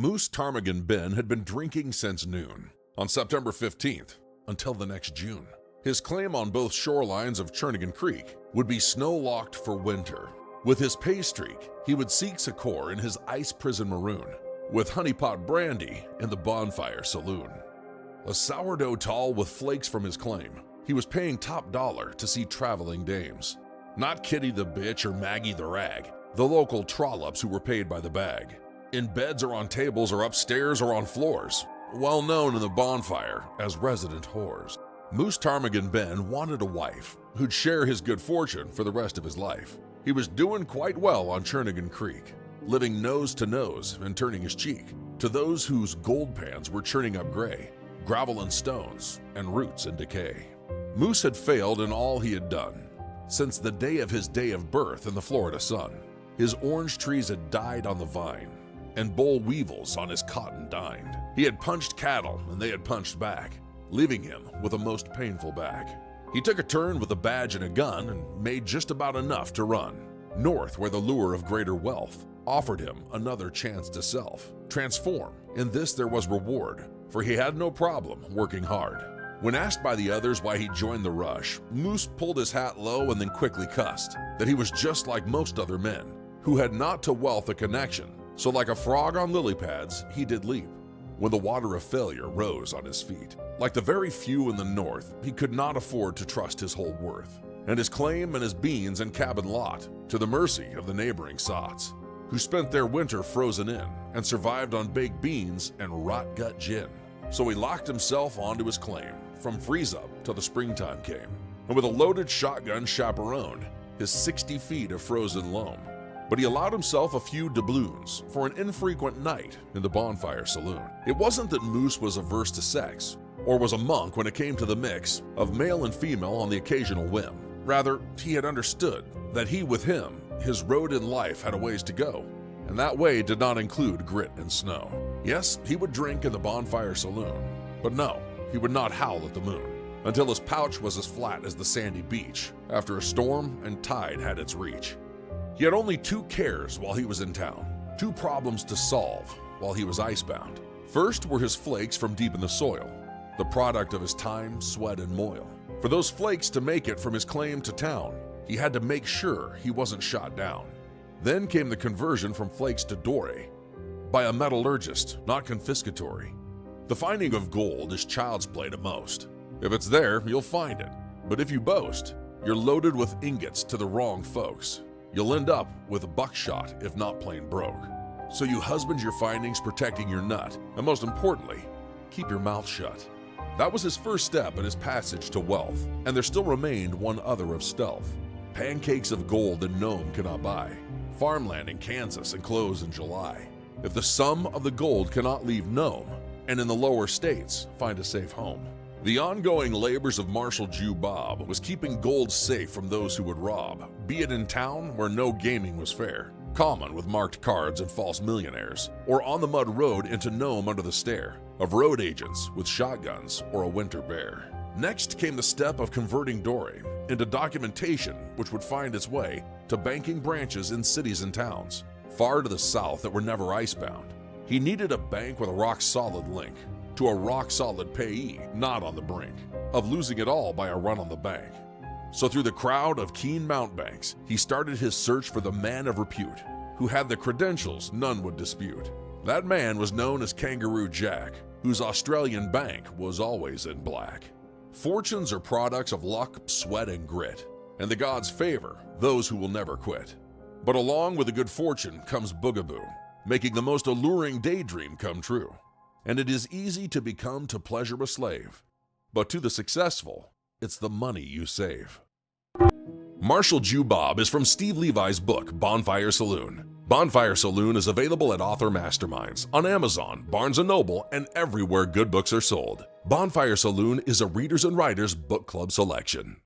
Ptarmigan Ben had been drinking since noon, on September 15th, until the next June. His claim on both shorelines of Ptarmigan Creek would be snow-locked for winter. With his pay streak, he would seek succor in his ice prison maroon, with honeypot brandy in the bonfire saloon. A sourdough tall with flakes from his claim, he was paying top dollar to see traveling dames. Not Kitty the bitch or Maggie the rag, the local trollops who were paid by the bag. In beds or on tables or upstairs or on floors, well known in the bonfire as resident whores. Ptarmigan Ben wanted a wife who'd share his good fortune for the rest of his life. He was doing quite well on Ptarmigan Creek, living nose to nose and turning his cheek to those whose gold pans were churning up gray, gravel and stones, and roots in decay. Moose had failed in all he had done since the day of his day of birth in the Florida sun. His orange trees had died on the vine, and boll weevils on his cotton dined. He had punched cattle, and they had punched back, leaving him with a most painful back. He took a turn with a badge and a gun and made just about enough to run north, where the lure of greater wealth offered him another chance to transform. In this there was reward, for he had no problem working hard. When asked by the others why he joined the rush, Moose pulled his hat low and then quickly cussed that he was just like most other men, who had not to wealth a connection. So like a frog on lily pads, he did leap when the water of failure rose on his feet. Like the very few in the north, he could not afford to trust his whole worth, and his claim and his beans and cabin lot to the mercy of the neighboring sots, who spent their winter frozen in and survived on baked beans and rot gut gin. So he locked himself onto his claim from freeze-up till the springtime came, and with a loaded shotgun chaperoned his 60 feet of frozen loam. But he allowed himself a few doubloons for an infrequent night in the bonfire saloon. It wasn't that Moose was averse to sex, or was a monk when it came to the mix of male and female on the occasional whim. Rather, he had understood that he with him, his road in life had a ways to go, and that way did not include grit and snow. Yes, he would drink in the bonfire saloon, but no, he would not howl at the moon until his pouch was as flat as the sandy beach after a storm and tide had its reach. He had only two cares while he was in town, two problems to solve while he was icebound. First were his flakes from deep in the soil, the product of his time, sweat, and moil. For those flakes to make it from his claim to town, he had to make sure he wasn't shot down. Then came the conversion from flakes to doré by a metallurgist, not confiscatory. The finding of gold is child's play to most. If it's there, you'll find it. But if you boast, you're loaded with ingots to the wrong folks. You'll end up with buckshot if not plain broke. So you husband your findings, protecting your nut, and most importantly, keep your mouth shut. That was his first step in his passage to wealth, and there still remained one other of stealth. Pancakes of gold that Nome cannot buy, farmland in Kansas and clothes in July. If the sum of the gold cannot leave Nome, and in the lower states find a safe home. The ongoing labors of Marshal Jew Bob was keeping gold safe from those who would rob, be it in town where no gaming was fair, common with marked cards and false millionaires, or on the mud road into Nome under the stare of road agents with shotguns or a winter bear. Next came the step of converting doré into documentation which would find its way to banking branches in cities and towns, far to the south that were never icebound. He needed a bank with a rock-solid link to a rock-solid payee not on the brink of losing it all by a run on the bank. So through the crowd of keen mountebanks, he started his search for the man of repute who had the credentials none would dispute. That man was known as Kangaroo Jack, whose Australian bank was always in black. Fortunes are products of luck, sweat, and grit, and the gods favor those who will never quit. But along with the good fortune comes boogaboo, making the most alluring daydream come true. And it is easy to become to pleasure a slave, but to the successful, it's the money you save. Marshal Jew Bob is from Steve Levi's book, Bonfire Saloon. Bonfire Saloon is available at Author Masterminds, on Amazon, Barnes & Noble, and everywhere good books are sold. Bonfire Saloon is a Readers and Writers Book Club selection.